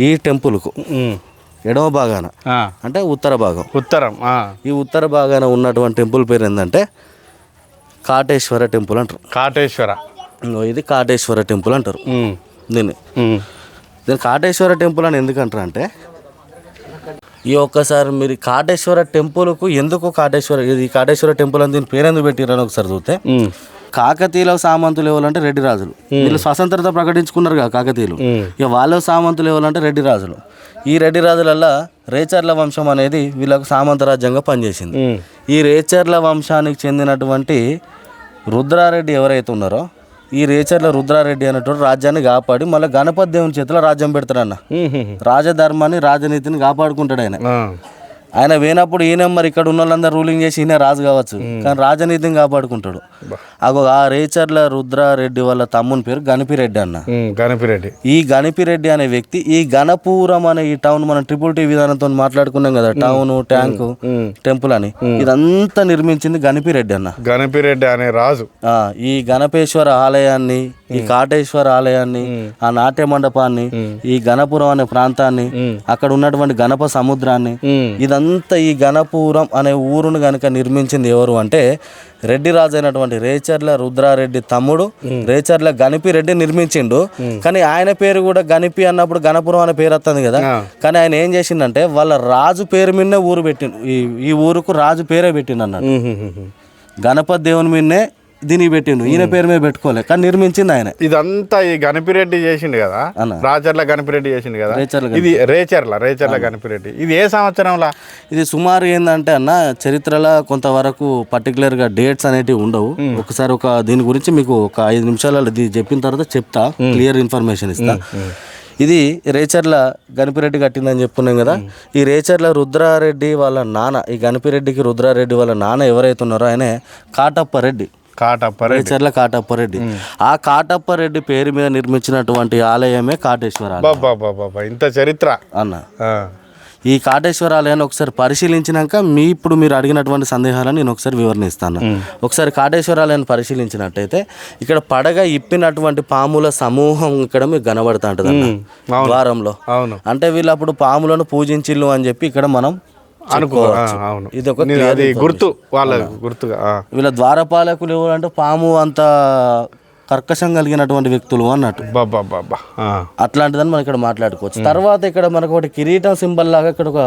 ఈ టెంపుల్కు ఎడమ భాగాన అంటే ఉత్తరం ఈ ఉత్తర భాగాన ఉన్నటువంటి టెంపుల్ పేరు ఏంటంటే కాటేశ్వర టెంపుల్ అంటారు. ఇది కాటేశ్వర టెంపుల్ అంటారు దీన్ని. కాటేశ్వర టెంపుల్ అని ఎందుకంటారు అంటే ఈ ఒక్కసారి మీరు కాటేశ్వర టెంపుల్కు ఎందుకు ఈ కాటేశ్వర టెంపుల్ అని దీని పేరు ఎందుకు పెట్టిరని ఒకసారి చూస్తే, కాకతీయుల సామంతులు ఎవరంటే రెడ్డి రాజులు. వీళ్ళు స్వతంత్రత ప్రకటించుకున్నారు కదా కాకతీయులు. ఇక వాళ్ళ సామంతులు ఎవరంటే రెడ్డి రాజులు. ఈ రెడ్డి రాజులల్లా రేచర్ల వంశం అనేది వీళ్ళకు సామంత రాజ్యంగా పనిచేసింది. ఈ రేచర్ల వంశానికి చెందినటువంటి రుద్రారెడ్డి ఎవరైతే ఉన్నారో ఈ రేచర్ల రుద్రారెడ్డి అనేటువంటి రాజ్యాన్ని కాపాడి మళ్ళీ గణపతి దేవుని చేతిలో రాజ్యం పెడతాడన్న. రాజధర్మాన్ని రాజనీతిని కాపాడుకుంటాడు ఆయన పోయినప్పుడు ఈయన మరి ఇక్కడ ఉన్న వాళ్ళందరూ రూలింగ్ చేసి ఈయన రాజు కావచ్చు, కానీ రాజనీతిని కాపాడుకుంటాడు. ఆ రేచర్ల రుద్రారెడ్డి వాళ్ళ తమ్ముని పేరు గణపిరెడ్డి అన్న. ఈ గణపిరెడ్డి అనే వ్యక్తి ఈ గణపురం అనే ఈ టౌన్ మనం TTT విధానంతో మాట్లాడుకున్నాం కదా, టౌన్ ట్యాంకు టెంపుల్ అని, ఇదంతా నిర్మించింది గణపిరెడ్డి అన్న. గణపిరెడ్డి అనే రాజు ఈ గణపేశ్వర ఆలయాన్ని, ఈ కాటేశ్వర ఆలయాన్ని, ఆ నాట్య మండపాన్ని, ఈ గణపురం అనే ప్రాంతాన్ని, అక్కడ ఉన్నటువంటి గణప సముద్రాన్ని, ఇదంతా ఈ గణపురం అనే ఊరును గనక నిర్మించింది ఎవరు అంటే రెడ్డి రాజు అయినటువంటి రేచర్ల రుద్రారెడ్డి తమ్ముడు రేచర్ల గణపిరెడ్డి నిర్మించిండు. కానీ ఆయన పేరు కూడా గణపి అన్నప్పుడు గణపురం అనే పేరు వస్తుంది కదా, కానీ ఆయన ఏం చేసిండంటే వాళ్ళ రాజు పేరు మీదనే ఊరు పెట్టిండు. ఈ ఊరుకు రాజు పేరే పెట్టిండు అన్నాడు. గణపతి దేవుని మీదనే దీనికి పెట్టిండు, ఈయన పేరు మీద పెట్టుకోలే, కానీ నిర్మించింది ఆయన. ఇదంతా ఈ గణపిరెడ్డి చేసిండు కదా, రాచర్ల గణపిరెడ్డి చేసిండు కదా, ఇది రేచర్ల గణపిరెడ్డి. ఇది ఏ సంవత్సరంలో? ఇది సుమారు ఏంటంటే అన్న చరిత్రలో కొంతవరకు పర్టికులర్గా డేట్స్ అనేటివి ఉండవు. ఒకసారి దీని గురించి మీకు ఒక 5 నిమిషాలలో చెప్పిన తర్వాత చెప్తా, క్లియర్ ఇన్ఫర్మేషన్ ఇస్తా. ఇది రేచర్ల గణపిరెడ్డి కట్టిందని చెప్పుకున్నాం కదా. ఈ రేచర్ల రుద్రారెడ్డి వాళ్ళ నాన్న, ఈ గణపిరెడ్డికి రుద్రారెడ్డి వాళ్ళ నాన్న ఎవరైతే ఉన్నారో ఆయనే కాటప్పారెడ్డి. రేచర్ల కాటప్పారెడ్డి. ఆ కాటప్పారెడ్డి పేరు మీద నిర్మించినటువంటి ఆలయమే కాటేశ్వర ఆలయం. ఇంత చరిత్ర అన్న. ఈ కాటేశ్వర ఆలయాన్ని ఒకసారి పరిశీలించినాక ఇప్పుడు మీరు అడిగినటువంటి సందేహాలను నేను ఒకసారి వివరణిస్తాను. ఒకసారి కాటేశ్వర ఆలయాన్ని పరిశీలించినట్టయితే ఇక్కడ పడగ ఇప్పినటువంటి పాముల సమూహం ఇక్కడ మీకు కనబడుతూ ఉంటుంది ద్వారంలో. అంటే వీళ్ళు అప్పుడు పాములను పూజించిల్లు అని చెప్పి ఇక్కడ మనం అనుకోవచ్చు. ఇది ఒక గుర్తుగా వీళ్ళ ద్వారపాలకులు ఎవరంటే పాము అంత కర్కశం కలిగినటువంటి వ్యక్తులు అన్నట్టు. అట్లాంటిదని మనం ఇక్కడ మాట్లాడుకోవచ్చు. తర్వాత ఇక్కడ మనకు ఒకటి కిరీటం సింబల్ లాగా, ఇక్కడ ఒక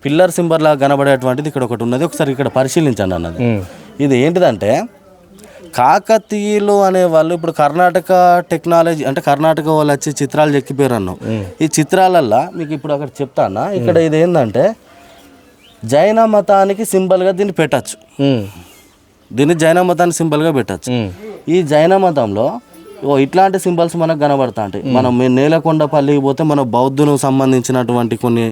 పిల్లర్ సింబల్ లాగా కనబడేటువంటిది ఇక్కడ ఒకటి ఉన్నది. ఒకసారి ఇక్కడ పరిశీలించండి అన్నది. ఇది ఏంటిదంటే కాకతీయులు అనే వాళ్ళు ఇప్పుడు కర్ణాటక టెక్నాలజీ అంటే కర్ణాటక వాళ్ళు వచ్చి చిత్రాలు చెక్కిపోయారు అన్నాం. ఈ చిత్రాలల్లో మీకు ఇప్పుడు అక్కడ చెప్తానా, ఇక్కడ ఇది ఏంటంటే జైన మతానికి సింబల్గా దీన్ని పెట్టచ్చు. దీన్ని జైన మతానికి సింబల్గా పెట్టచ్చు. ఈ జైన మతంలో ఇట్లాంటి సింబల్స్ మనకు కనబడతా ఉంటాయి. మనం నేలకొండపల్లికి పోతే మన బౌద్ధునికి సంబంధించినటువంటి కొన్ని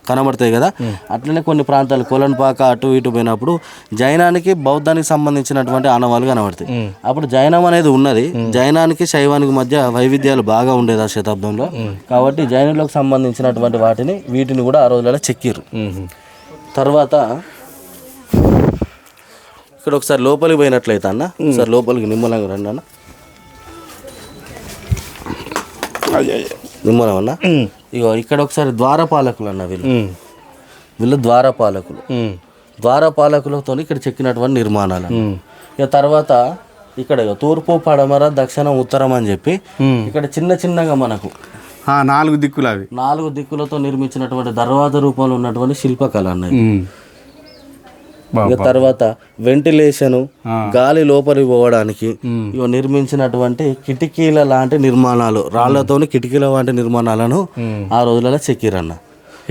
కనబడతాయి కదా, అట్లనే కొన్ని ప్రాంతాలు కొలన్పాక అటు ఇటు పోయినప్పుడు జైనానికి బౌద్ధానికి సంబంధించినటువంటి ఆనవాళ్ళు కనబడతాయి. అప్పుడు జైనం అనేది ఉన్నది. జైనానికి శైవానికి మధ్య వైవిధ్యాలు బాగా ఉండేది ఆ శతాబ్దంలో. కాబట్టి జైనులకు సంబంధించినటువంటి వీటిని కూడా ఆ రోజులలో చెక్కిరు. తర్వాత ఇక్కడ ఒకసారి లోపలికి పోయినట్లయితే అన్న, ఒకసారి లోపలికి నిమ్మలంగా రండి అన్న, నిమ్మలం అన్న. ఇగో ఇక్కడ ఒకసారి ద్వారపాలకులు అన్న, వీళ్ళు ద్వారపాలకులతో ఇక్కడ చెక్కినటువంటి నిర్మాణాలు. ఇక తర్వాత ఇక్కడ తూర్పు పడమర దక్షిణం ఉత్తరం అని చెప్పి ఇక్కడ చిన్న చిన్నగా మనకు 4 దిక్కులు, అవి 4 దిక్కులతో నిర్మించినటువంటి దర్వాజ రూపంలో ఉన్నటువంటి శిల్పకళ అన్నది. తర్వాత వెంటిలేషన్, గాలి లోపలికి పోవడానికి నిర్మించినటువంటి కిటికీల లాంటి నిర్మాణాలు, రాళ్లతోని కిటికీల లాంటి నిర్మాణాలను ఆ రోజులలో చెక్కిరన్న.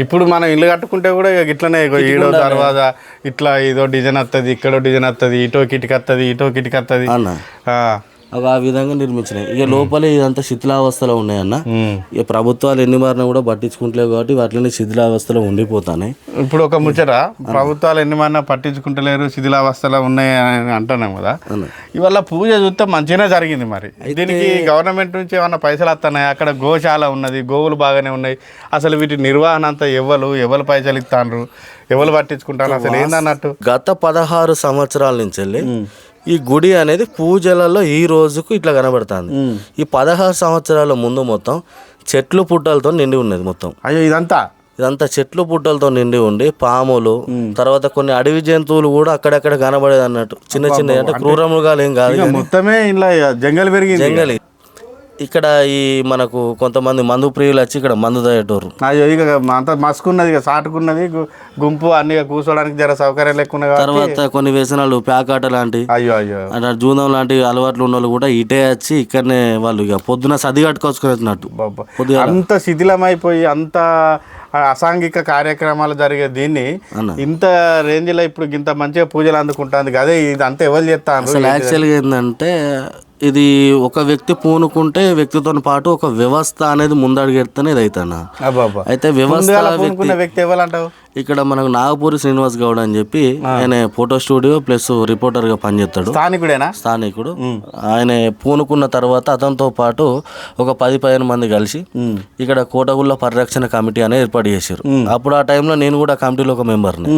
ఇప్పుడు మనం ఇల్లు కట్టుకుంటే కూడా ఇట్లనే ఈడో దర్వాజా ఇట్లా ఏదో డిజైన్ వస్తుంది, ఇక్కడో డిజైన్ వస్తుంది, ఇటో కిటికీ వస్తుంది అన్న. ఆ విధంగా నిర్మించినాయి. ఇక లోపలే ఇదంతా శిథిలావస్థలో ఉన్నాయన్న. ఇక ప్రభుత్వాలు ఎన్ని మారినా కూడా పట్టించుకుంటలేవు కాబట్టి వాటిని శిథిలావస్థలో ఉండిపోతాయి. ఇప్పుడు ఒక ముచ్చట, ప్రభుత్వాలు ఎన్ని మారినా పట్టించుకుంటలేరు, శిథిలావస్థలో ఉన్నాయి అని అంటున్నాం కదా. ఇవాళ పూజ చూస్తే మంచిగానే జరిగింది. మరి దీనికి గవర్నమెంట్ నుంచి ఏమన్నా పైసలు వస్తున్నాయి? అక్కడ గోశాల ఉన్నది, గోవులు బాగానే ఉన్నాయి. అసలు వీటి నిర్వహణ అంతా ఎవరు పైసలు ఇస్తాను, ఎవరు పట్టించుకుంటారు, అసలు ఏందన్నట్టు? గత 16 సంవత్సరాల నుంచి వెళ్ళి ఈ గుడి అనేది పూజలలో ఈ రోజుకు ఇట్లా కనబడుతుంది. ఈ 16 సంవత్సరాల ముందు మొత్తం చెట్లు పుట్టలతో నిండి ఉన్నది మొత్తం. అయ్యో ఇదంతా చెట్లు పుట్టలతో నిండి ఉండి పాములు తర్వాత కొన్ని అడవి జంతువులు కూడా అక్కడక్కడ కనబడేది అన్నట్టు. చిన్న చిన్న అంటే క్రూర మృగాలు ఏం కాదు, మొత్తమే ఇలా జంగల్ పెరిగింది. జంగలి. ఇక్కడ ఈ మనకు కొంతమంది మందు ప్రియులు వచ్చి ఇక్కడ మందు తాగేటోరు. అయ్యో ఇక అంత మసుకున్నది, ఇక సాటుకున్నది గుంపు అన్ని కూర్చోడానికి జర సౌకర్యం లేకుండా. తర్వాత కొన్ని వ్యసనాలు ప్యాకాట లాంటి అట్లా జూదం లాంటి అలవాట్లు ఉన్న వాళ్ళు కూడా ఇటే వచ్చి ఇక్కడనే వాళ్ళు ఇక పొద్దున సది కట్టుకొచ్చుకున్నట్టు. అంత శిథిలమైపోయి అంత అసాంఘిక కార్యక్రమాలు జరిగే దీన్ని ఇంత రేంజ్లో ఇప్పుడు ఇంత మంచిగా పూజలు అందుకుంటుంది. అదే ఇది అంతా ఎవరు చేస్తాను. అసలు యాక్చువల్గా ఏంటంటే ఇది ఒక వ్యక్తి పూనుకుంటే వ్యక్తితో పాటు ఒక వ్యవస్థ అనేది ముందడుగెడితేనే ఇది అవుతాను. అయితే వ్యక్తి ఎవరంటావు? ఇక్కడ మనకు నాగపూరి శ్రీనివాస్ గౌడ్ అని చెప్పి ఆయన ఫోటో స్టూడియో ప్లస్ రిపోర్టర్ గా పనిచేస్తాడు. స్థానికుడు. ఆయన పూనుకున్న తర్వాత అతనితో పాటు ఒక 10-15 మంది కలిసి ఇక్కడ కోటగుళ్ళ పరిరక్షణ కమిటీ అనేది ఏర్పాటు చేశారు. అప్పుడు ఆ టైంలో నేను కూడా కమిటీలో ఒక మెంబర్ని.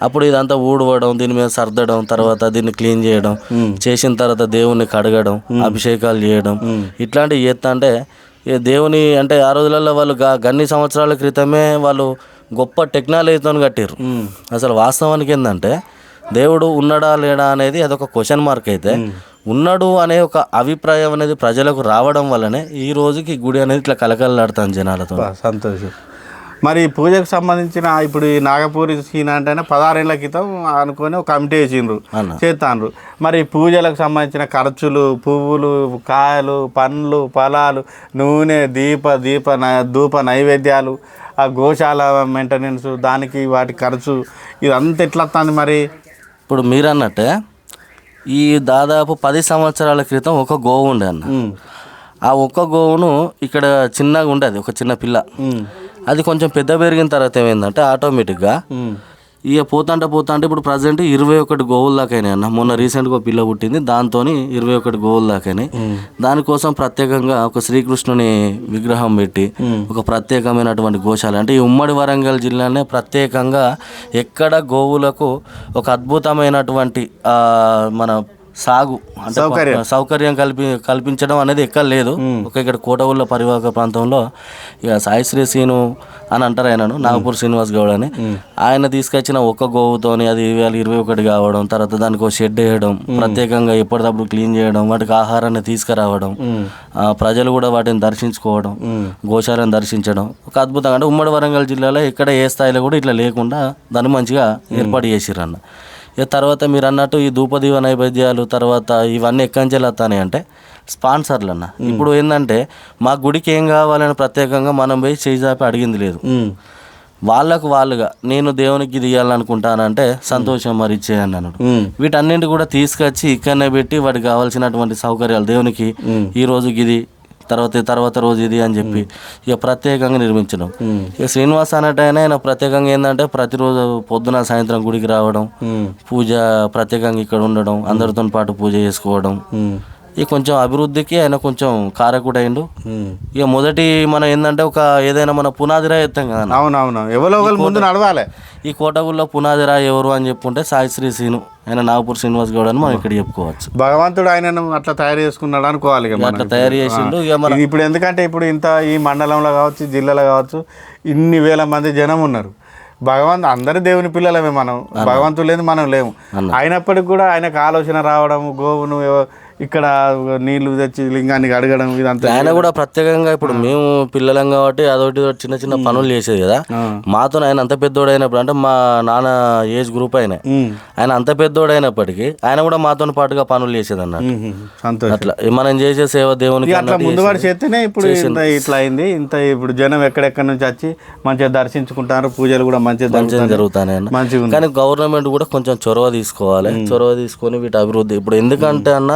అప్పుడు ఇదంతా ఊడవడం, దీని మీద సర్దడం, తర్వాత దీన్ని క్లీన్ చేయడం, చేసిన తర్వాత దేవుణ్ణి కడగడం, అభిషేకాలు చేయడం, ఇట్లాంటివి చేస్తా అంటే దేవుని అంటే ఆ రోజులలో వాళ్ళు గన్ని సంవత్సరాల క్రితమే వాళ్ళు గొప్ప టెక్నాలజీతో కట్టారు. అసలు వాస్తవానికి ఏంటంటే దేవుడు ఉన్నాడా లేడా అనేది అదొక క్వశ్చన్ మార్క్. అయితే ఉన్నాడు అనే ఒక అభిప్రాయం అనేది ప్రజలకు రావడం వల్లనే ఈ రోజుకి గుడి అనేది ఇట్లా కలకలలాడుతాను జనాలతో. సంతోషం. మరి పూజకు సంబంధించిన ఇప్పుడు ఈ నాగపూరి సీన్ అంటే 16 ఏళ్ల క్రితం అనుకొని ఒక కమిటీ వేసిండ్రు, చేస్తాండ్రు. మరి పూజలకు సంబంధించిన ఖర్చులు, పువ్వులు, కాయలు, పండ్లు, ఫలాలు, నూనె, ధూప నైవేద్యాలు, ఆ గోశాల మెయింటెనెన్స్, దానికి వాటి ఖర్చు, ఇదంతా ఎట్లా వస్తుంది? మరి ఇప్పుడు మీరు అన్నట్టే ఈ దాదాపు 10 సంవత్సరాల క్రితం ఒక గోవు ఉండే అన్న. ఆ ఒక్క గోవును ఇక్కడ చిన్నగా ఉండేది, ఒక చిన్న పిల్ల. అది కొంచెం పెద్ద పెరిగిన తర్వాత ఏమైందంటే ఆటోమేటిక్గా ఇక పోతాంటే ఇప్పుడు ప్రజెంట్ 21 గోవుల దాకైనాయి అన్న. మొన్న రీసెంట్గా ఒక పిల్ల పుట్టింది, దాంతో 21 గోవుల దాకైనాయి. దానికోసం ప్రత్యేకంగా ఒక శ్రీకృష్ణుని విగ్రహం పెట్టి ఒక ప్రత్యేకమైనటువంటి గోశాల అంటే ఈ ఉమ్మడి వరంగల్ జిల్లానే ప్రత్యేకంగా ఎక్కడ గోవులకు ఒక అద్భుతమైనటువంటి మన సాగు అంటే సౌకర్యం కల్పించడం అనేది ఎక్కడ లేదు. ఒక ఇక్కడ కోటగుళ్ళ పరివాహక ప్రాంతంలో ఇక సాయిశ్రీ సీను అని అంటారు ఆయనను, నాగపూర్ శ్రీనివాస్ గౌడ్ అని. ఆయన తీసుకొచ్చిన ఒక్క గోవుతోని అది 21 కావడం, తర్వాత దానికి ఒక షెడ్ వేయడం, ప్రత్యేకంగా ఎప్పటికప్పుడు క్లీన్ చేయడం, వాటికి ఆహారాన్ని తీసుకురావడం, ప్రజలు కూడా వాటిని దర్శించుకోవడం, గోశాలను దర్శించడం ఒక అద్భుతంగా. అంటే ఉమ్మడి వరంగల్ జిల్లాలో ఎక్కడ ఏ స్థాయిలో కూడా ఇట్లా లేకుండా దాన్ని మంచిగా ఏర్పాటు చేసిరన్న. ఇక తర్వాత మీరు అన్నట్టు ఈ ధూపదీవ నైవేద్యాలు తర్వాత ఇవన్నీ ఎక్కడి వస్తాయి అంటే స్పాన్సర్లు అన్న. ఇప్పుడు ఏంటంటే మా గుడికి ఏం కావాలని ప్రత్యేకంగా మనం పోయి చేజాపి అడిగింది లేదు. వాళ్ళుగా నేను దేవునికి ఇది ఇవ్వాలనుకుంటానంటే సంతోషం మరి ఇచ్చేయండి అన్నాడు. వీటన్నింటి కూడా తీసుకొచ్చి ఇక్కడనే పెట్టి వాటికి కావాల్సినటువంటి సౌకర్యాలు దేవునికి ఈ రోజుకి ఇది తర్వాత రోజు ఇది అని చెప్పి ఇక ప్రత్యేకంగా నిర్మించడం. ఇక శ్రీనివాస్ అన్నట్టయినా ఆయన ప్రత్యేకంగా ఏంటంటే ప్రతిరోజు పొద్దున సాయంత్రం గుడికి రావడం, పూజ ప్రత్యేకంగా ఇక్కడ ఉండడం, అందరితో పాటు పూజ చేసుకోవడం, ఇక కొంచెం అభివృద్ధికి ఆయన కొంచెం కారకుడు అయిండు. ఇక మొదటి మనం ఏంటంటే ఒక ఏదైనా మన పునాదిరాయి ఎత్తాం కదా. అవునవును, ఎవరో ముందు నడవాలి. ఈ కోటగుళ్ళో పునాదిరాయి ఎవరు అని చెప్పుకుంటే సాయిశ్రీ సీను, ఆయన నాగపూర్ శ్రీనివాస్ గౌడ్ అని మనం ఇక్కడ చెప్పుకోవచ్చు. భగవంతుడు ఆయనను అట్లా తయారు చేసుకున్నాడు అనుకోవాలి. అట్లా తయారు చేసిండు. ఇప్పుడు ఎందుకంటే ఇప్పుడు ఇంత ఈ మండలంలో కావచ్చు, జిల్లాలో కావచ్చు, ఇన్ని వేల మంది జనం ఉన్నారు. అందరి దేవుని పిల్లలమే మనం, భగవంతుడు లేదు మనం లేము. అయినప్పటికి కూడా ఆయనకు ఆలోచన రావడం, గోవును ఇక్కడ నీళ్లు తెచ్చి లింగానికి అడగడం, ఇదంతా ఆయన కూడా ప్రత్యేకంగా. ఇప్పుడు మేము పిల్లలం కాబట్టి అదొకటి చిన్న చిన్న పనులు చేసేది కదా. మాతో ఆయన అంత పెద్దోడు అయినప్పుడు అంటే మా నాన్న ఏజ్ గ్రూప్ ఆయన అంత పెద్దోడు అయినప్పటికీ ఆయన కూడా మాతో పాటుగా పనులు చేసేది అన్నట్టు. అట్లా మనం చేసే సేవ దేవునికి అట్లా ముందువాడు చేస్తేనే ఇప్పుడు ఇట్లా అయింది. ఇంత ఇప్పుడు జనం ఎక్కడెక్కడి నుంచి వచ్చి మంచిగా దర్శించుకుంటారు, పూజలు కూడా మంచిగా జరుగుతాయి. కానీ గవర్నమెంట్ కూడా కొంచెం చొరవ తీసుకోవాలి. చొరవ తీసుకొని వీటి అభివృద్ధి ఇప్పుడు ఎందుకంటే అన్న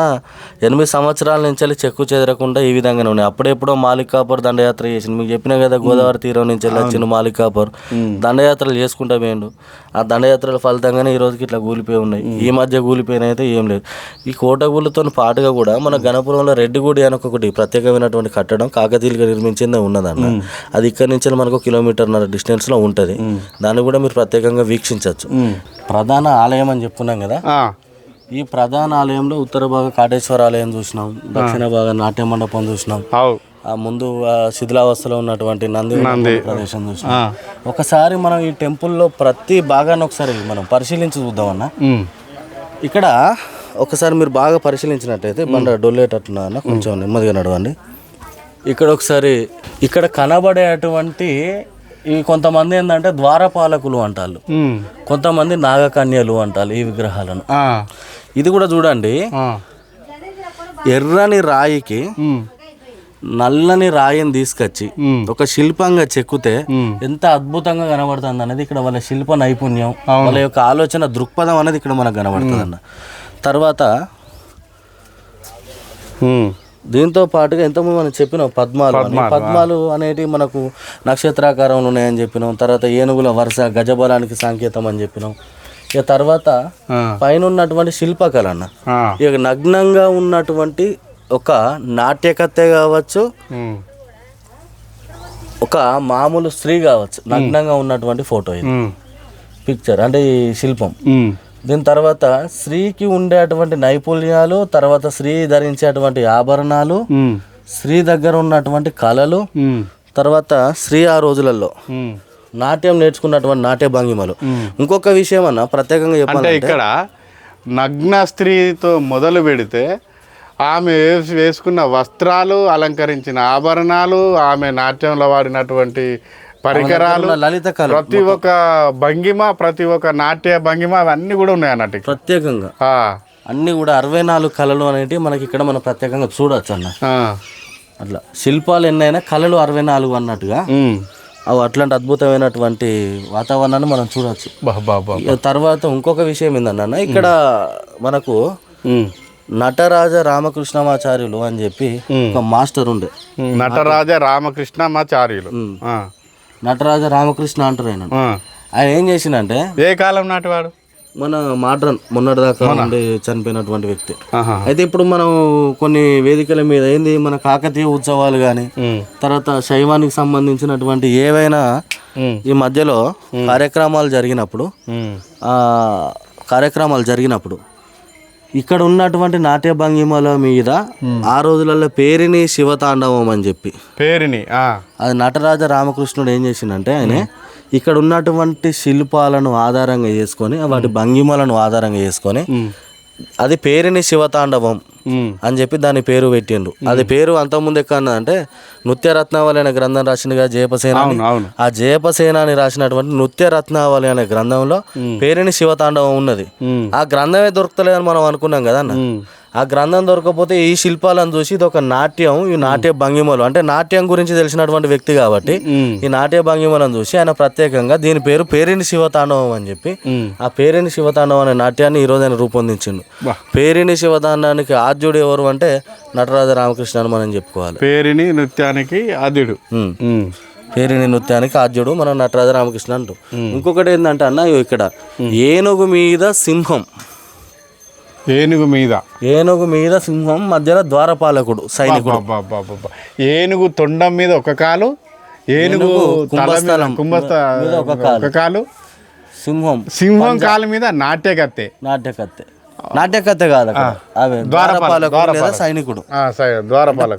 8 సంవత్సరాల నుంచి చెక్కు చెదరకుండా ఈ విధంగానే ఉన్నాయి. అప్పుడెప్పుడో మాలికాపూర్ దండయాత్ర చేసింది, మీకు చెప్పినా కదా, గోదావరి తీరం నుంచి వచ్చిన మాలికాపూర్ దండయాత్రలు చేసుకుంటా పోయిండు. ఆ దండయాత్రల ఫలితంగానే ఈ రోజుకి ఇట్లా కూలిపోయి ఉన్నాయి. ఈ మధ్య కూలిపోయిన అయితే ఏం లేదు. ఈ కోటగుళ్ళతో పాటుగా కూడా మన గణపురంలో రెడ్డి గుడి అని ఒకటి ప్రత్యేకమైనటువంటి కట్టడం కాకతీయులుగా నిర్మించిందే ఉన్నదన్న. అది ఇక్కడ నుంచి మనకు 1.5 కిలోమీటర్ల డిస్టెన్స్లో ఉంటుంది. దాన్ని కూడా మీరు ప్రత్యేకంగా వీక్షించవచ్చు. ప్రధాన ఆలయం అని చెప్పుకున్నాం కదా, ఈ ప్రధాన ఆలయంలో ఉత్తర భాగ కాటేశ్వర ఆలయం చూసినాం, దక్షిణ భాగ నాట్య మండపం చూసినాం. ఆ ముందు శిథిలావస్థలో ఉన్నటువంటి నంది ప్రదేశం చూసి ఒకసారి మనం ఈ టెంపుల్లో ప్రతి భాగాన్ని ఒకసారి మనం పరిశీలించి చూద్దామన్నా. ఇక్కడ ఒకసారి మీరు బాగా పరిశీలించినట్టయితే బండ డొల్లేటట్టున్నా కొంచెం నెమ్మదిగా నడవండి. ఇక్కడ ఒకసారి ఇక్కడ కనబడేటువంటి ఈ కొంతమంది ఏంటంటే ద్వారపాలకులు అంటారు, కొంతమంది నాగకన్యలు అంటారు ఈ విగ్రహాలను. ఇది కూడా చూడండి, ఎర్రని రాయికి నల్లని రాయిని తీసుకొచ్చి ఒక శిల్పంగా చెక్కితే ఎంత అద్భుతంగా కనబడుతుంది అనేది ఇక్కడ వాళ్ళ శిల్ప నైపుణ్యం, వాళ్ళ యొక్క ఆలోచన దృక్పథం అనేది ఇక్కడ మనకు కనబడుతుంది అన్న. తర్వాత దీంతో పాటుగా ఎంతమంది మనం చెప్పినాం పద్మాలు అనేటివి మనకు నక్షత్రాకారంలో ఉన్నాయని చెప్పినాం. తర్వాత ఏనుగుల వరుస గజబలానికి సంకేతం అని చెప్పినాం. ఇక తర్వాత పైన ఉన్నటువంటి శిల్పకళ అన్న, ఇక నగ్నంగా ఉన్నటువంటి ఒక నాట్యకత్తె కావచ్చు, ఒక మామూలు స్త్రీ కావచ్చు, నగ్నంగా ఉన్నటువంటి ఫోటో ఇది పిక్చర్ అంటే ఈ శిల్పం. దీని తర్వాత స్త్రీకి ఉండేటువంటి నైపుణ్యాలు, తర్వాత స్త్రీ ధరించేటువంటి ఆభరణాలు, స్త్రీ దగ్గర ఉన్నటువంటి కళలు, తర్వాత స్త్రీ ఆ రోజులలో నాట్యం నేర్చుకున్నటువంటి నాట్య భంగిమలు. ఇంకొక విషయం అన్న ప్రత్యేకంగా చెప్పాలంటే ఇక్కడ నగ్న స్త్రీతో మొదలు పెడితే ఆమె వేసుకున్న వస్త్రాలు, అలంకరించిన ఆభరణాలు, ఆమె నాట్యంలో వాడినటువంటి పరికరాలు, లలిత కళ, ప్రతి ఒక్క భంగిమ, ప్రతి ఒక్క నాట్య భంగిమ అవన్నీ కూడా ఉన్నాయి అన్నట్టు ప్రత్యేకంగా. అన్ని కూడా 64 కళలు అనేటివి మనకి ఇక్కడ మనం ప్రత్యేకంగా చూడొచ్చు అన్న. అట్లా శిల్పాలు ఎన్నైనా కళలు 64 అన్నట్టుగా అవి అట్లాంటి అద్భుతమైనటువంటి వాతావరణాన్ని మనం చూడొచ్చు. తర్వాత ఇంకొక విషయం ఏందన్న, ఇక్కడ మనకు నటరాజ రామకృష్ణమాచార్యులు అని చెప్పి ఒక మాస్టర్ ఉండే, నటరాజ రామకృష్ణమాచార్యులు, నటరాజ రామకృష్ణ అంటారు ఆయన. ఆయన ఏం చేసిందంటే, ఏ కాలం నాటివాడు? మన మాడ్రన్ మొన్నటిదాకా ఉండి చనిపోయినటువంటి వ్యక్తి. అయితే ఇప్పుడు మనం కొన్ని వేదికల మీద ఏంది మన కాకతీయ ఉత్సవాలు కానీ, తర్వాత శైవానికి సంబంధించినటువంటి ఏవైనా ఈ మధ్యలో కార్యక్రమాలు జరిగినప్పుడు ఇక్కడ ఉన్నటువంటి నాట్య భంగిమల మీద ఆ రోజులలో పేరిని శివతాండవం అని చెప్పి అది నటరాజ రామకృష్ణుడు ఏం చేసిండంటే, ఆయన ఇక్కడ ఉన్నటువంటి శిల్పాలను ఆధారంగా చేసుకొని వాటి భంగిమలను ఆధారంగా చేసుకొని అది పేరిని శివతాండవం అని చెప్పి దాని పేరు పెట్టిండు. అది పేరు అంతకుముందు ఎక్కడ అంటే నృత్య రత్నావళి అనే గ్రంథం రాసిందిగా జయపసేనాని. ఆ జయపసేనాని రాసినటువంటి నృత్య రత్నావళి అనే గ్రంథంలో పేరిని శివతాండవం ఉన్నది. ఆ గ్రంథమే దొరకలేదని మనం అనుకున్నాం కదా అన్న. ఆ గ్రంథం దొరకకపోతే ఈ శిల్పాలను చూసి ఇది ఒక నాట్యం, ఈ నాట్య భంగిమలు అంటే నాట్యం గురించి తెలిసినటువంటి వ్యక్తి కాబట్టి ఈ నాట్య భంగిమలను చూసి ఆయన ప్రత్యేకంగా దీని పేరు పేరిని శివతాండవం అని చెప్పి ఆ పేరిని శివతాండవం అనే నాట్యాన్ని ఈ రోజు ఆయన రూపొందించిండు. పేరిని శివతాండానికి ఆద్యుడు ఎవరు అంటే నటరాజ రామకృష్ణ అని మనం చెప్పుకోవాలి. పేరిని నృత్యానికి ఆద్యుడు, పేరిని నృత్యానికి ఆద్యుడు మనం నటరాజ రామకృష్ణ అంటాం. ఇంకొకటి ఏంటంటే అన్న, ఇక్కడ ఏనుగు మీద సింహం, ఏనుగు మీద సింహం, మధ్యలో ద్వారపాలకుడు సైనికుడు, ఏనుగు తొండం మీద ఒక కాలు, ఏనుగు ఒక కాలు, సింహం కాలు మీద నాట్యకత్తె కాదు ద్వారపాలకుడు సైనికుడు.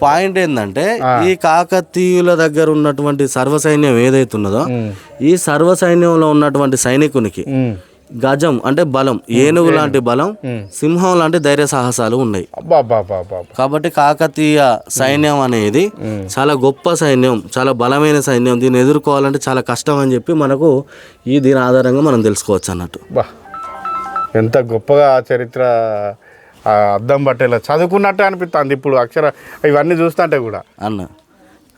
పాయింట్ ఏంటంటే, ఈ కాకతీయుల దగ్గర ఉన్నటువంటి సర్వసైన్యం ఏదైతే ఉన్నదో ఈ సర్వసైన్యంలో ఉన్నటువంటి సైనికునికి గజం అంటే బలం, ఏనుగు లాంటి బలం, సింహం లాంటి ధైర్య సాహసాలు ఉన్నాయి. కాబట్టి కాకతీయ సైన్యం అనేది చాలా గొప్ప సైన్యం, చాలా బలమైన సైన్యం. దీన్ని ఎదుర్కోవాలంటే చాలా కష్టం అని చెప్పి మనకు దీని ఆధారంగా మనం తెలుసుకోవచ్చు అన్నట్టు. ఎంత గొప్పగా చరిత్ర అద్దం పట్టేలా చదువుకున్నట్టే అనిపిస్తుంది ఇప్పుడు ఇవన్నీ చూస్తుంటే కూడా అన్న.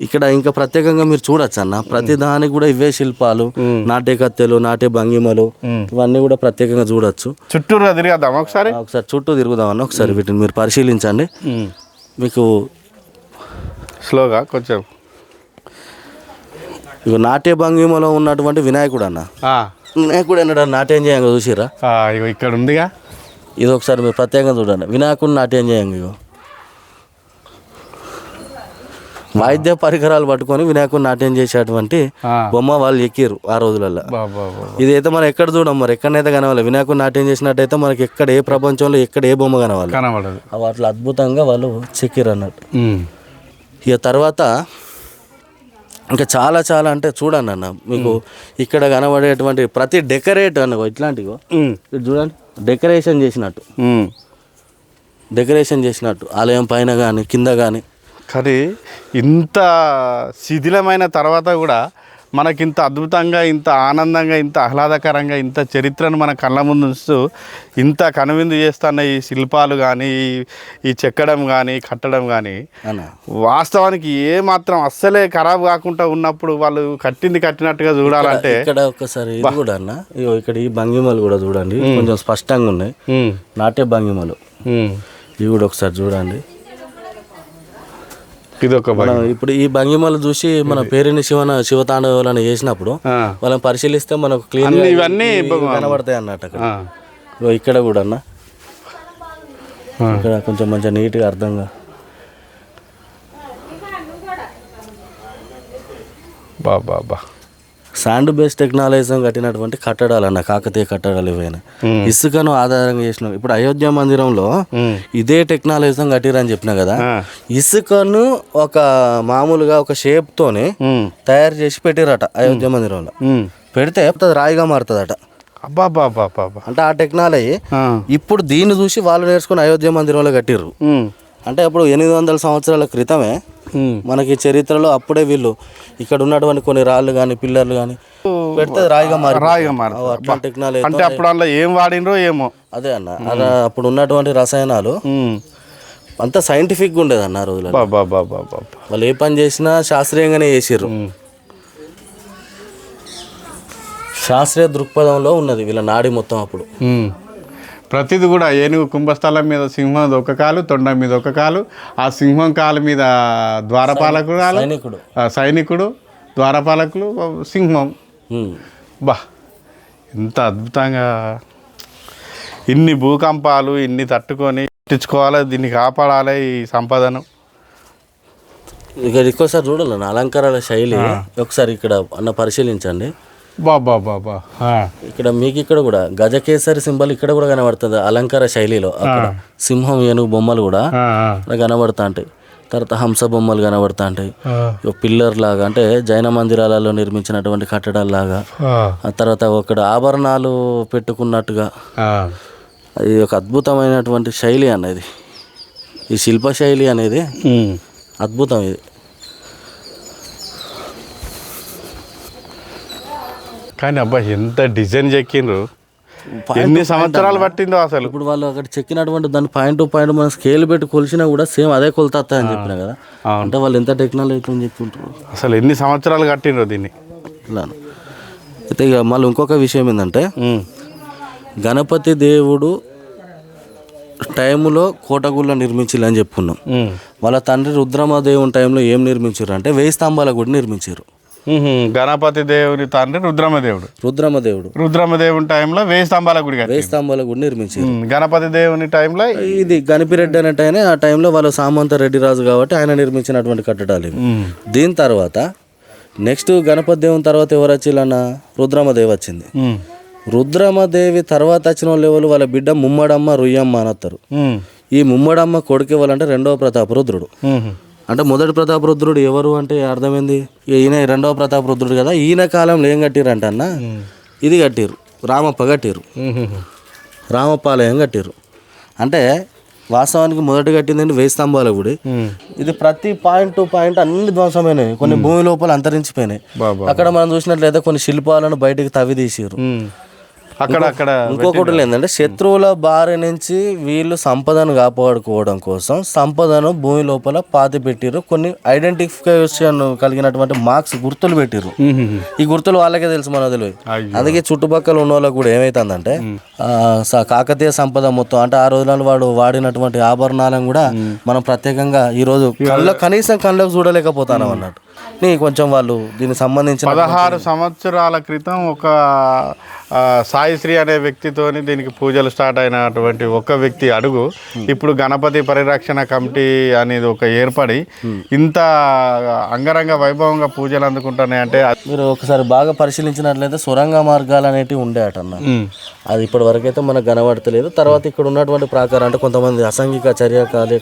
ఇక్కడ ఇంకా ప్రత్యేకంగా మీరు చూడొచ్చు అన్న, ప్రతి దానికి కూడా ఇవే శిల్పాలు, నాట్య కత్తెలు, నాట్య భంగిమలు ఇవన్నీ కూడా ప్రత్యేకంగా చూడొచ్చు. చుట్టూరు తిరిగేద్దాం ఒకసారి చుట్టూ తిరుగుదాం అన్న. ఒకసారి వీటిని మీరు పరిశీలించండి. మీకు స్లోగా కొంచెం ఇక నాట్య భంగిమలో ఉన్నటువంటి వినాయకుడు అన్న, వినాయకుడు అన్నాడు నాట్యం చేయంగా చూసిరా, ఇక్కడ ఉందిగా. ఇది ఒకసారి మీరు ప్రత్యేకంగా చూడండి. వినాయకుడు నాట్యం చేయంగా, ఇగో వాయిద్య పరికరాలు పట్టుకొని వినాయకుడు నాట్యం చేసేటువంటి బొమ్మ వాళ్ళు ఎక్కిరు ఆ రోజులలో. ఇదైతే మనం ఎక్కడ చూడం, మరి ఎక్కడైతే కనవాలి. వినాయకుడు నాట్యం చేసినట్టయితే మనకి ఎక్కడ ఏ ప్రపంచంలో ఎక్కడ ఏ బొమ్మ కనవాలి, అవి అట్లా అద్భుతంగా వాళ్ళు చెక్కిరు అన్నట్టు. ఇక తర్వాత ఇంకా చాలా చాలా అంటే చూడండి అన్న మీకు ఇక్కడ కనబడేటువంటి ప్రతి డెకరేట్ అన్న ఇట్లాంటివి ఇటు చూడండి డెకరేషన్ చేసినట్టు ఆలయం పైన కానీ కింద కానీ. కానీ ఇంత శిథిలమైన తర్వాత కూడా మనకింత అద్భుతంగా, ఇంత ఆనందంగా, ఇంత ఆహ్లాదకరంగా, ఇంత చరిత్రను మన కళ్ళ ముందు ఉంచుతూ ఇంత కనువిందు చేస్తున్న ఈ శిల్పాలు కానీ, ఈ చెక్కడం కానీ, కట్టడం కానీ వాస్తవానికి ఏ మాత్రం అస్సలే ఖరాబ్ కాకుండా ఉన్నప్పుడు వాళ్ళు కట్టినట్టుగా చూడాలంటే ఇక్కడ ఒక్కసారి ఇది కూడా అన్న ఇక్కడ ఈ భంగిమలు కూడా చూడండి కొంచెం స్పష్టంగా ఉన్నాయి. నాట్య భంగిమలు ఇవి కూడా ఒకసారి చూడండి. ఇప్పుడు ఈ భంగిమలు చూసి మన పేరుని శివతాండవాలను చేసినప్పుడు వాళ్ళని పరిశీలిస్తే మనకు క్లియర్ ఇవన్నీ కనబడతాయి అన్నట్టు. అక్కడ ఇక్కడ కూడా అన్న ఇక్కడ కొంచెం మంచిగా నీట్గా అర్థంగా బాబా శాండ్ బేస్ టెక్నాలజీతో కట్టినటువంటి కట్టడాలు అన్న కాకతీయ కట్టడాలు ఇవైనా ఇసుకను ఆధారంగా చేసిన. ఇప్పుడు అయోధ్య మందిరంలో ఇదే టెక్నాలజీతో కట్టిరని చెప్పినా కదా, ఇసుకను ఒక మామూలుగా ఒక షేప్ తోనే తయారు చేసి పెట్టిరట అయోధ్య మందిరంలో. పెడితే రాయిగా మారుతుందట. అంటే ఆ టెక్నాలజీ ఇప్పుడు దీన్ని చూసి వాళ్ళు నేర్చుకుని అయోధ్య మందిరంలో కట్టిర్రు. అంటే అప్పుడు 800 సంవత్సరాల క్రితమే మనకి చరిత్రలో అప్పుడే వీళ్ళు ఇక్కడ ఉన్నటువంటి కొన్ని రాళ్ళు కానీ పిల్లర్లు కానీ పెడితే రాయిగా మారు టెక్నాలజీ. అంటే అప్పుడు అందులో ఏం వాడినరో ఏమో. అదే అన్న అలా అప్పుడు ఉన్నటువంటి రసాయనాలు అంతా సైంటిఫిక్గా ఉండేది అన్న రోజుల్లో. వాళ్ళు ఏ పని చేసినా శాస్త్రీయంగానే చేసిర్రు. శాస్త్రీయ దృక్పథంలో ఉన్నది వీళ్ళ నాడి మొత్తం. అప్పుడు ప్రతిది కూడా ఏనుగు కుంభస్థలం మీద సింహం ఒక కాలు, తొండం మీద ఒక కాలు, ఆ సింహం కాలు మీద సైనికుడు, ద్వారపాలకులు, సింహం. ఎంత అద్భుతంగా ఇన్ని భూకంపాలు ఇన్ని తట్టుకొని తెచ్చుకోవాలి, దీన్ని కాపాడాలి ఈ సంపదను. ఇక ఎక్కువసారి చూడాలన్న అలంకారాల శైలి ఒకసారి ఇక్కడ అన్న పరిశీలించండి. బాబా ఇక్కడ మీకు ఇక్కడ కూడా గజకేసరి సింబల్ ఇక్కడ కూడా కనబడుతుంది అలంకార శైలిలో. అక్కడ సింహం ఏనుగు బొమ్మలు కూడా కనబడతా ఉంటాయి. తర్వాత హంస బొమ్మలు కనబడతా ఉంటాయి. పిల్లర్ లాగా అంటే జైన మందిరాలలో నిర్మించినటువంటి కట్టడాల్లాగా. ఆ తర్వాత అక్కడ ఆభరణాలు పెట్టుకున్నట్టుగా. అది ఒక అద్భుతమైనటువంటి శైలి అనేది. ఈ శిల్ప శైలి అనేది అద్భుతం. ఇది కానీ అబ్బా ఎంత డిజైన్ చెక్కిండ్రు, ఎన్ని సంవత్సరాలు పట్టిందో అసలు. ఇప్పుడు వాళ్ళు అక్కడ చెక్కినటువంటి దాన్ని పాయింట్ టు పాయింట్ మనం స్కేల్ పెట్టి కొలిసినా కూడా సేమ్ అదే కొలత అని చెప్పినా కదా. అంటే వాళ్ళు ఎంత టెక్నాలజీతో చెప్పుకుంటారు, అసలు ఎన్ని సంవత్సరాలు కట్టిండ్రు దీన్ని. ఇలా అయితే ఇక మళ్ళీ ఇంకొక విషయం ఏంటంటే గణపతి దేవుడు టైంలో కోటగుళ్ళ నిర్మించాలని చెప్పుకున్నాం. వాళ్ళ తండ్రి రుద్రమదేవుని టైంలో ఏం నిర్మించారు అంటే 1000 స్తంభాల గుడి నిర్మించారు. గణపతి దేవుని తండ్రి రుద్రమదేవుని టైంలో 1000 స్తంభాల గుడి నిర్మించారు. గణపతి దేవుని టైంలో ఇది గణపిరెడ్డి అనే టైం. ఆ టైంలో వాళ్ళు సామంత రెడ్డి రాజు కాబట్టి ఆయన నిర్మించినటువంటి కట్టడాలు ఇవి. దీని తర్వాత నెక్స్ట్ గణపతి దేవుని తర్వాత ఎవరు వచ్చిల్లన్న రుద్రమదేవి వచ్చింది. రుద్రమదేవి తర్వాత వచ్చిన వాళ్ళు ఎవరు, వాళ్ళ బిడ్డ ముమ్మడమ్మ రుయ్యమ్మ అని వస్తారు. ఈ ముమ్మడమ్మ కొడుకు ఎవరంటే 2వ ప్రతాపరుద్రుడు. అంటే మొదటి ప్రతాపరుద్రుడు ఎవరు అంటే అర్థమైంది, ఈయన 2వ ప్రతాపరుద్రుడు కదా. ఈయన కాలంలో ఏం కట్టిరంట అన్న, ఇది కట్టిరు, రామప్ప కట్టిరు, రామప్పాలయం కట్టిరు. అంటే వాస్తవానికి మొదటి కట్టిందండి 1000 స్తంభాల గుడి. ఇది ప్రతి పాయింట్ టు పాయింట్ అన్ని ధ్వంసమైనవి, కొన్ని భూమి లోపల అంతరించిపోయినాయి. అక్కడ మనం చూసినట్లయితే కొన్ని శిల్పాలను బయటికి తవ్వి తీసిరు. అక్కడ ఇంకొకటి ఏంటంటే శత్రువుల బారి నుంచి వీళ్ళు సంపదను కాపాడుకోవడం కోసం సంపదను భూమి లోపల పాతి పెట్టిరు. కొన్ని ఐడెంటిఫికేషన్ కలిగినటువంటి మార్క్స్ గుర్తులు పెట్టిరు. ఈ గుర్తులు వాళ్ళకే తెలుసు, మనకు తెలియదు. అందుకే చుట్టుపక్కల ఉన్న వాళ్ళకి కూడా ఏమైతుందంటే కాకతీయ సంపద మొత్తం అంటే ఆ రోజులలో వాడు వాడినటువంటి ఆభరణాలను కూడా మనం ప్రత్యేకంగా ఈ రోజు కనీసం కళ్ళకు చూడలేకపోతాం అన్నట్టు. కొంచెం వాళ్ళు దీనికి సంబంధించిన 16 సంవత్సరాల క్రితం ఒక సాయిశ్రీ అనే వ్యక్తితోని దీనికి పూజలు స్టార్ట్ అయినటువంటి ఒక వ్యక్తి అడుగు ఇప్పుడు గణపతి పరిరక్షణ కమిటీ అనేది ఒక ఏర్పడి ఇంత అంగరంగ వైభవంగా పూజలు అందుకుంటున్నాయి అంటే మీరు ఒకసారి బాగా పరిశీలించినట్లయితే సొరంగ మార్గాలు అనేటివి ఉండే అటన్న అది ఇప్పటి వరకు అయితే మనకు కనబడతలేదు. తర్వాత ఇక్కడ ఉన్నటువంటి ప్రాకారం అంటే కొంతమంది అసాంఘిక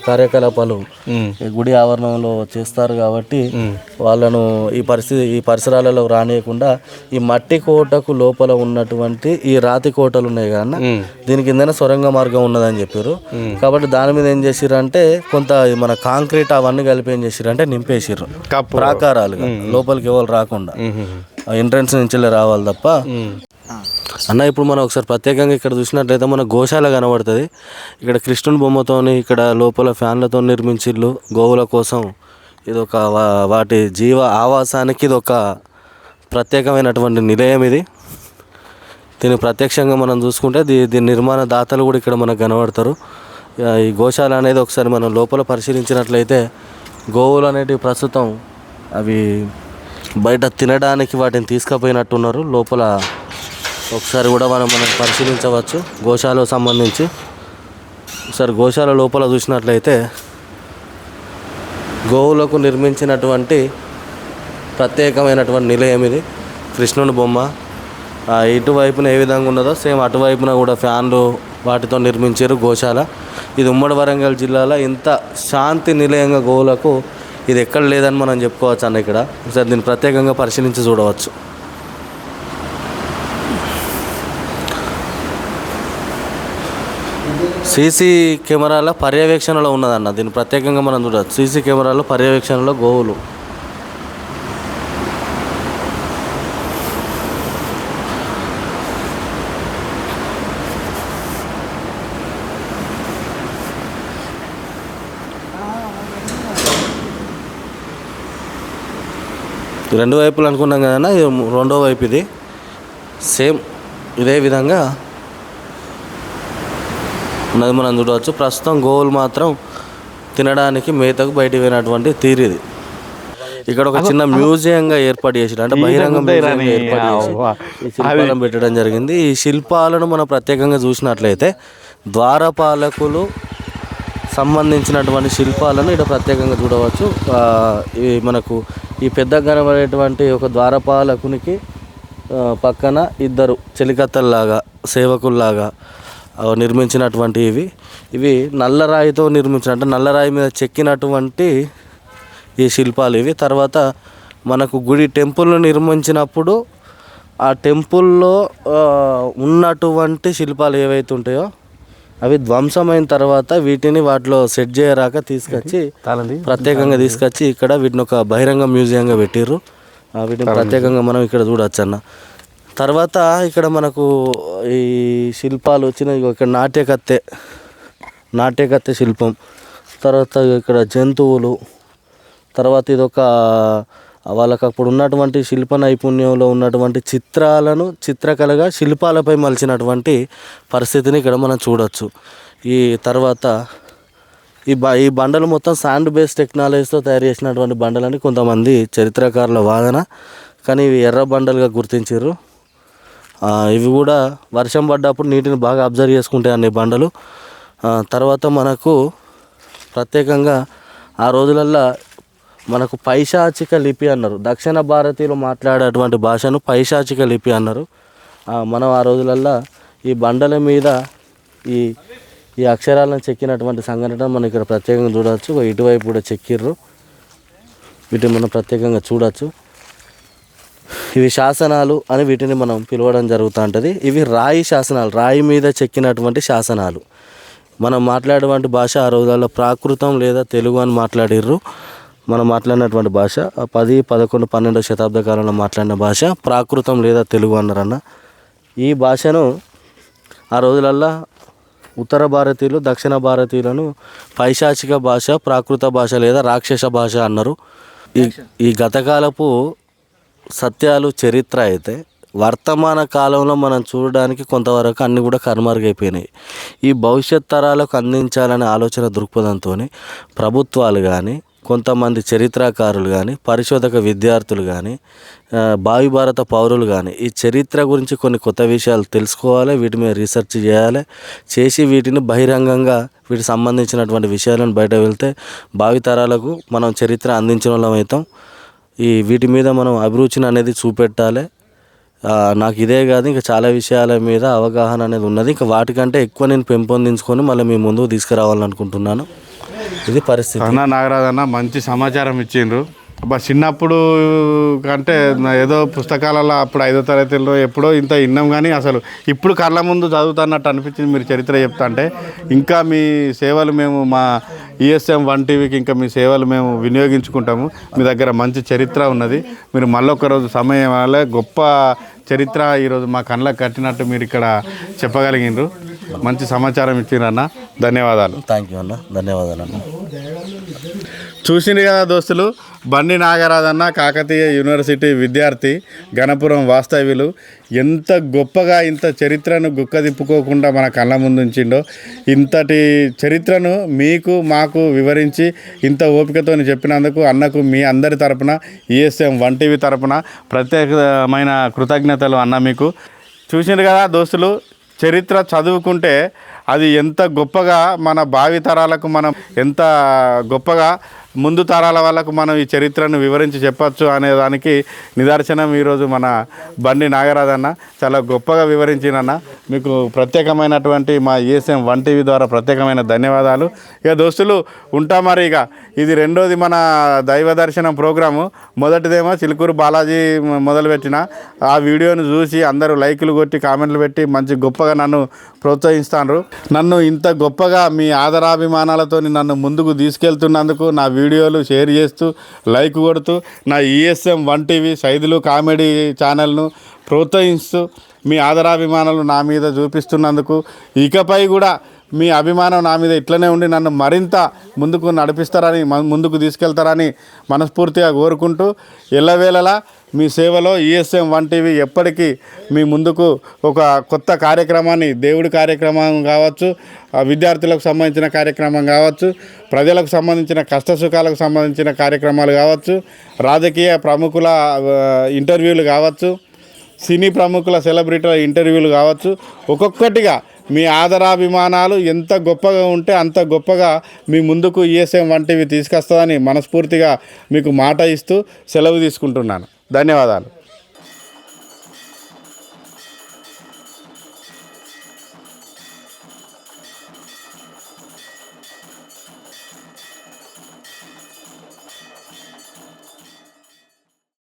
కార్యకలాపాలు గుడి ఆవరణంలో చేస్తారు కాబట్టి వాళ్ళను ఈ పరిసరాలలో రానియకుండా ఈ మట్టి కోటకు లోపల ఉన్నటువంటి ఈ రాతి కోటలు ఉన్నాయి కానీ దీని కిందనే సొరంగ మార్గం ఉన్నదని చెప్పారు. కాబట్టి దాని మీద ఏం చేసిర్రు అంటే కొంత మన కాంక్రీట్ అవన్నీ కలిపి ఏం చేసిర్రు అంటే నింపేసిర్రు ప్రాకారాలుగా, లోపలికి ఎవరు రాకుండా ఎంట్రన్స్ నుంచి రావాలి తప్ప. అన్న ఇప్పుడు మనం ఒకసారి ప్రత్యేకంగా ఇక్కడ చూసినట్లయితే మన గోశాల కనబడుతుంది. ఇక్కడ కృష్ణుని బొమ్మతోని ఇక్కడ లోపల ఫ్యాన్లతో నిర్మించిల్లు గోవుల కోసం. ఇది ఒక వాటి జీవ ఆవాసానికి ఇది ఒక ప్రత్యేకమైనటువంటి నిలయం. ఇది దీన్ని ప్రత్యక్షంగా మనం చూసుకుంటే దీని నిర్మాణ దాతలు కూడా ఇక్కడ మనకు కనబడతారు. ఈ గోశాల అనేది ఒకసారి మనం లోపల పరిశీలించినట్లయితే గోవులు అనేటివి ప్రస్తుతం అవి బయట తినడానికి వాటిని తీసుకుపోయినట్టున్నారు. లోపల ఒకసారి కూడా మనం పరిశీలించవచ్చు గోశాలకు సంబంధించి. ఒకసారి గోశాల లోపల చూసినట్లయితే గోవులకు నిర్మించినటువంటి ప్రత్యేకమైనటువంటి నిలయం ఇది. కృష్ణుని బొమ్మ ఇటువైపున ఏ విధంగా ఉన్నదో సేమ్ అటువైపున కూడా ఫ్యాన్లు వాటితో నిర్మించారు గోశాల. ఇది ఉమ్మడి వరంగల్ జిల్లాలో ఇంత శాంతి నిలయంగా గోవులకు ఇది ఎక్కడ లేదని మనం చెప్పుకోవచ్చు అన్న. ఇక్కడ ఒకసారి దీన్ని ప్రత్యేకంగా పరిశీలించి చూడవచ్చు. సీసీ కెమెరాల పర్యవేక్షణలో ఉన్నదన్న. దీన్ని ప్రత్యేకంగా మనం చూడవచ్చు. సీసీ కెమెరాలో పర్యవేక్షణలో గోవులు. రెండు వైపులు అనుకున్నాం కదన్నా, ఇది రెండో వైపు. ఇది సేమ్ ఇదే విధంగా ఉన్నది మనం చూడవచ్చు. ప్రస్తుతం గోవులు మాత్రం తినడానికి మేతకు బయటికి పోయినటువంటి తీరు ఇది. ఇక్కడ ఒక చిన్న మ్యూజియంగా ఏర్పాటు చేసి అంటే బహిరంగ ఏర్పాటు చేసి ఈ శిల్పాలను పెట్టడం జరిగింది. ఈ శిల్పాలను మనం ప్రత్యేకంగా చూసినట్లయితే ద్వారపాలకులు సంబంధించినటువంటి శిల్పాలను ఇక్కడ ప్రత్యేకంగా చూడవచ్చు. ఈ మనకు ఈ పెద్ద కనబడేటువంటి ఒక ద్వారపాలకునికి పక్కన ఇద్దరు చెలికత్తల్లాగా సేవకుల్లాగా నిర్మించినటువంటి ఇవి నల్లరాయితో నిర్మించిన అంటే నల్లరాయి మీద చెక్కినటువంటి ఈ శిల్పాలు ఇవి. తర్వాత మనకు గుడి టెంపుల్ను నిర్మించినప్పుడు ఆ టెంపుల్లో ఉన్నటువంటి శిల్పాలు ఏవైతే ఉంటాయో అవి ధ్వంసమైన తర్వాత వీటిని వాటిలో సెట్ చేయరాక తీసుకొచ్చి ప్రత్యేకంగా తీసుకొచ్చి ఇక్కడ వీటిని ఒక బహిరంగ మ్యూజియంగా పెట్టిర్రు. వీటిని ప్రత్యేకంగా మనం ఇక్కడ చూడవచ్చు అన్న. తర్వాత ఇక్కడ మనకు ఈ శిల్పాలు వచ్చిన ఇక్కడ నాట్యకత్తె శిల్పం, తర్వాత ఇక్కడ జంతువులు, తర్వాత ఇదొక వాళ్ళకి అప్పుడు ఉన్నటువంటి శిల్ప నైపుణ్యంలో ఉన్నటువంటి చిత్రకళగా శిల్పాలపై మలిచినటువంటి పరిస్థితిని ఇక్కడ మనం చూడవచ్చు. ఈ తర్వాత ఈ బండలు మొత్తం శాండ్ బేస్ టెక్నాలజీతో తయారు చేసినటువంటి బండలని కొంతమంది చరిత్రకారుల వాదన. కానీ ఇవి ఎర్ర బండలుగా గుర్తించారు. ఇవి కూడా వర్షం పడ్డప్పుడు నీటిని బాగా అబ్జర్వ్ చేసుకుంటాయి అన్ని బండలు. తర్వాత మనకు ప్రత్యేకంగా ఆ రోజులల్లో మనకు పైశాచిక లిపి అన్నారు. దక్షిణ భారతీయులు మాట్లాడేటువంటి భాషను పైశాచిక లిపి అన్నారు. మనం ఆ రోజులల్లో ఈ బండల మీద ఈ అక్షరాలను చెక్కినటువంటి సంఘటన మనం ఇక్కడ ప్రత్యేకంగా చూడవచ్చు. ఇటువైపు కూడా చెక్కిర్రు. వీటిని మనం ప్రత్యేకంగా చూడవచ్చు. ఇవి శాసనాలు అని వీటిని మనం పిలవడం జరుగుతూ ఉంటుంది. ఇవి రాయి శాసనాలు, రాయి మీద చెక్కినటువంటి శాసనాలు. మనం మాట్లాడేటువంటి భాష ఆ రోజుల్లో ప్రాకృతం లేదా తెలుగు అని మాట్లాడిర్రు. మనం మాట్లాడినటువంటి భాష 10, 11, 12 శతాబ్ద కాలంలో మాట్లాడిన భాష ప్రాకృతం లేదా తెలుగు అన్నారన్న. ఈ భాషను ఆ రోజులల్లో ఉత్తర భారతీయులు దక్షిణ భారతీయులను పైశాచిక భాష, ప్రాకృత భాష లేదా రాక్షస భాష అన్నారు. ఈ గతకాలపు సత్యాలు చరిత్ర అయితే వర్తమాన కాలంలో మనం చూడడానికి కొంతవరకు అన్నీ కూడా కనుమరుగైపోయినాయి. ఈ భవిష్యత్ తరాలకు అందించాలనే ఆలోచన దృక్పథంతో ప్రభుత్వాలు కానీ కొంతమంది చరిత్రకారులు కానీ పరిశోధక విద్యార్థులు కానీ భావి భారత పౌరులు కానీ ఈ చరిత్ర గురించి కొన్ని కొత్త విషయాలు తెలుసుకోవాలి, వీటి మీద రీసెర్చ్ చేసి వీటిని బహిరంగంగా వీటికి సంబంధించినటువంటి విషయాలను బయట వెళ్తే భావితరాలకు మనం చరిత్ర అందించిన వాళ్ళం అవుతాం. వీటి మీద మనం అభిరుచిని అనేది చూపెట్టాలి. నాకు ఇదే కాదు, ఇంకా చాలా విషయాల మీద అవగాహన అనేది ఉన్నది. ఇంకా వాటికంటే ఎక్కువ నేను పెంపొందించుకొని మళ్ళీ మీ ముందుకు తీసుకురావాలనుకుంటున్నాను. ఇది పరిస్థితి. అన్న నాగరాజు అన్న మంచి సమాచారం ఇచ్చిండ్రు. చిన్నప్పుడు కంటే ఏదో పుస్తకాలలో అప్పుడు 5వ తరగతిలో ఎప్పుడో ఇంత విన్నాం, కానీ అసలు ఇప్పుడు కళ్ళ ముందు చదువుతున్నట్టు అనిపించింది మీరు చరిత్ర చెప్తా అంటే. ఇంకా మీ సేవలు మేము మా ESM 1 టీవీకి ఇంకా మీ సేవలు మేము వినియోగించుకుంటాము. మీ దగ్గర మంచి చరిత్ర ఉన్నది. మీరు మళ్ళొక్కరోజు సమయం వల్ల గొప్ప చరిత్ర ఈరోజు మా కళ్ళకు కట్టినట్టు మీరు ఇక్కడ చెప్పగలిగినారు. మంచి సమాచారం ఇచ్చిరన్న, ధన్యవాదాలు. థ్యాంక్ యూ అన్న, ధన్యవాదాలు అన్న. చూసింది కదా దోస్తులు, బండి నాగరాజు అన్న కాకతీయ యూనివర్సిటీ విద్యార్థి, గణపురం వాస్తవ్యులు. ఎంత గొప్పగా ఇంత చరిత్రను గుక్కదిప్పుకోకుండా మన కళ్ళ ముందు ఉంచిండో. ఇంతటి చరిత్రను మీకు మాకు వివరించి ఇంత ఓపికతో చెప్పినందుకు అన్నకు మీ అందరి తరపున ESM 1 టీవీ తరపున ప్రత్యేకమైన కృతజ్ఞతలు అన్న మీకు. చూసిండు కదా దోస్తులు, చరిత్ర చదువుకుంటే అది ఎంత గొప్పగా మన భావితరాలకు మనం ఎంత గొప్పగా ముందు తరాల వాళ్ళకు మనం ఈ చరిత్రను వివరించి చెప్పచ్చు అనే దానికి నిదర్శనం ఈరోజు మన బండి నాగరాజు అన్న చాలా గొప్పగా వివరించినన్న. మీకు ప్రత్యేకమైనటువంటి మా ESM 1 టీవీ ద్వారా ప్రత్యేకమైన ధన్యవాదాలు. ఇక దోస్తులు ఉంటా మరి. ఇక ఇది రెండోది మన దైవ దర్శనం ప్రోగ్రాము. మొదటిదేమో చిలుకూరు బాలాజీ మొదలుపెట్టిన ఆ వీడియోను చూసి అందరూ లైకులు కొట్టి కామెంట్లు పెట్టి మంచి గొప్పగా నన్ను ప్రోత్సహిస్తాను. నన్ను ఇంత గొప్పగా మీ ఆదరాభిమానాలతో నన్ను ముందుకు తీసుకెళ్తున్నందుకు, నా వీడియోలు షేర్ చేస్తూ లైక్ కొడుతూ నా ESM 1 టీవీ సైదులు కామెడీ ఛానల్ను ప్రోత్సహిస్తూ మీ ఆదరాభిమానాలు నా మీద చూపిస్తున్నందుకు, ఇకపై కూడా మీ అభిమానం నా మీద ఇట్లనే ఉండి నన్ను మరింత ముందుకు నడిపిస్తారని, ముందుకు తీసుకెళ్తారని మనస్ఫూర్తిగా కోరుకుంటూ, ఎల్లవేళలా మీ సేవలో ESM 1 టీవీ ఎప్పటికీ మీ ముందుకు ఒక కొత్త కార్యక్రమాన్ని, దేవుడి కార్యక్రమం కావచ్చు, విద్యార్థులకు సంబంధించిన కార్యక్రమం కావచ్చు, ప్రజలకు సంబంధించిన కష్టసుఖాలకు సంబంధించిన కార్యక్రమాలు కావచ్చు, రాజకీయ ప్రముఖుల ఇంటర్వ్యూలు కావచ్చు, సినీ ప్రముఖుల సెలబ్రిటీల ఇంటర్వ్యూలు కావచ్చు, ఒక్కొక్కటిగా మీ ఆదరాభిమానాలు ఎంత గొప్పగా ఉంటే అంత గొప్పగా మీ ముందుకు ESM 1 టీవీ తీసుకొస్తుందని మనస్ఫూర్తిగా మీకు మాట ఇస్తూ సెలవు తీసుకుంటున్నాను. ధన్యవాదాలు.